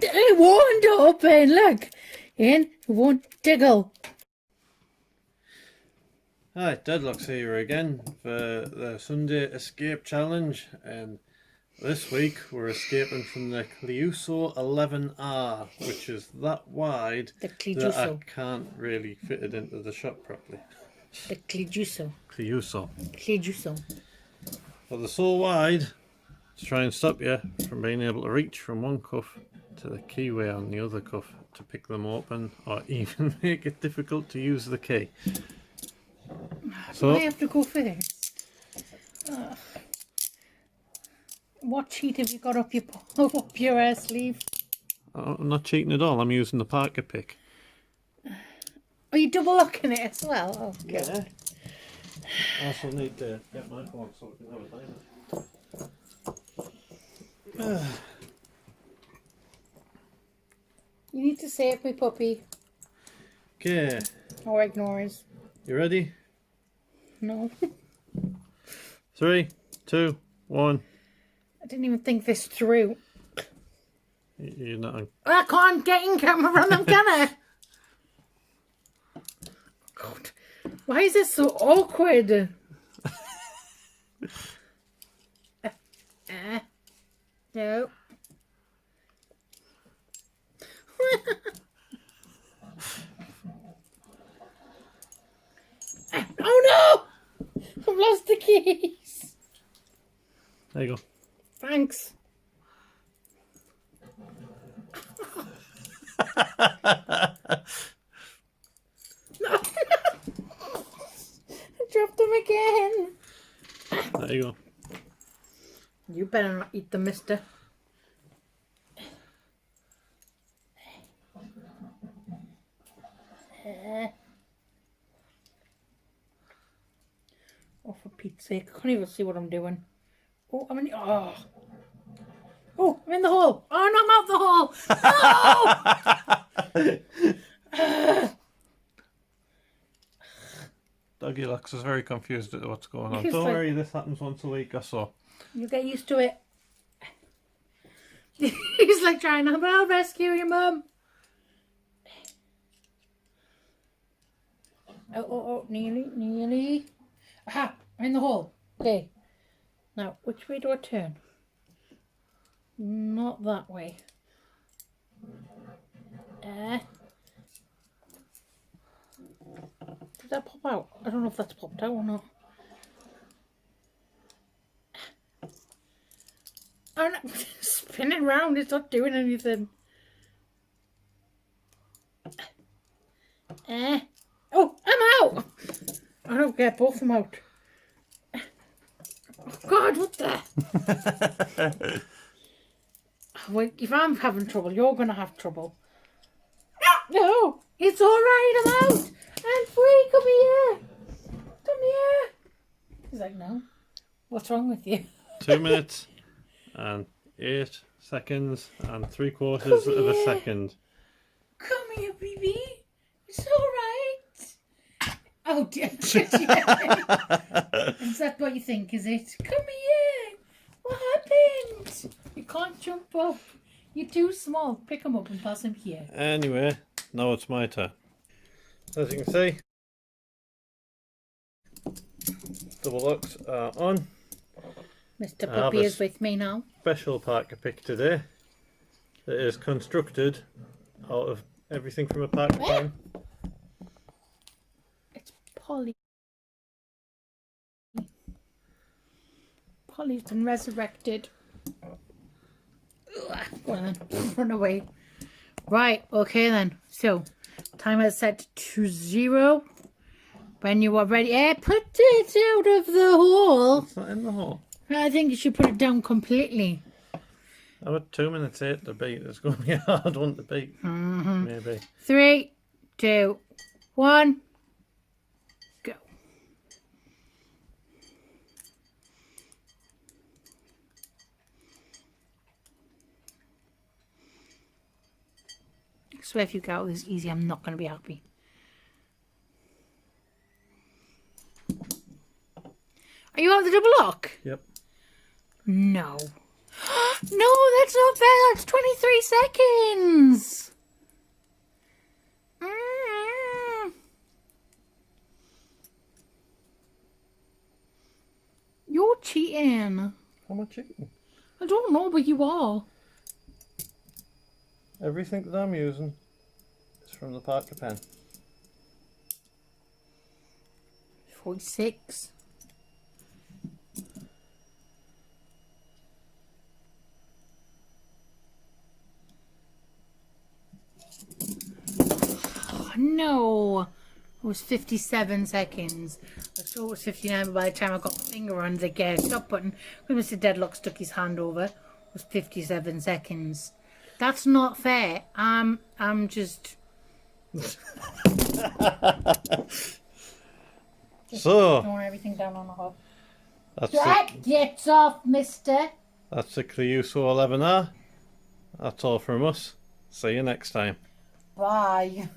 It won't open, look. In, it won't jiggle. Hi, Deadlock's here again for the Sunday Escape Challenge, and this week we're escaping from the Clejuso 11r, which is that wide that I can't really fit it into the shop properly. The Clejuso. Clejuso. Well, they're so wide to try and stop you from being able to reach from one cuff to the keyway on the other cuff to pick them open, or even make it difficult to use the key. So I have to go first. What cheat have you got up your sleeve? I'm not cheating at all. I'm using the Parker pick. Are you double locking it as well? Oh, God. Yeah. I also need to get my phone so we can have a timer. You need to save me, puppy. Okay. Or ignore us. You ready? No. 3, 2, 1. I didn't even think this through. You're not on. I can't get in camera on them, can I? God. Why is this so awkward? No. Oh no! I've lost the keys. There you go. Thanks. No. I dropped them again. There you go. You better not eat them, mister. Oh, for Pete's sake, I can't even see what I'm doing. Oh, I'm in the... Oh, I'm in the hole. Oh, no, I'm out the hole. No! Doggy Lux is very confused at what's going on. He's Don't like, worry, this happens once a week or so. You get used to it. He's like trying to, I'll rescue your mum. Oh, nearly. Aha, I'm in the hole. Okay. Now, which way do I turn? Not that way. Did that pop out? I don't know if that's popped out or not. Oh no, spinning round, it's not doing anything. Oh, I'm out! I don't get both of them out. Oh God, what the? Well, if I'm having trouble, you're going to have trouble. No, it's alright, I'm out. I'm free, come here. Come here. He's like, no. What's wrong with you? 2 minutes and 8 seconds and 3/4 of a second. Come here, baby. It's alright. Oh, dear. Is that what you think, is it? Come here. What happened? You can't jump up. You're too small. Pick him up and pass him here. Anyway, now it's my turn. As you can see, double locks are on. Mr. Puppy is with me now. Special Parker pick today that is constructed out of everything from a Parker pen. It's Polly. Polly's been resurrected. Go on then, run away. Right, okay then. So, timer is set to 0. When you are ready, put it out of the hole. It's not in the hole. I think you should put it down completely. I'm at 2 minutes 8 to beat. It's going to be a hard one to beat. Maybe. 3, 2, 1, go. I swear if you get out this easy, I'm not going to be happy. Are you on the double lock? Yep. No. No, that's not fair. That's 23 seconds. You're cheating. How much cheating? I don't know, but you are. Everything that I'm using is from the Parker pen. 46. Oh, no. It was 57 seconds. I thought it was 59, but by the time I got my finger on the get stop button, when Mr. Deadlock stuck his hand over, it was 57 seconds. That's not fair. I'm just... So, throwing everything down on the hob. that's Get off, mister. That's the Clejuso 11r. That's all from us. See you next time. Bye.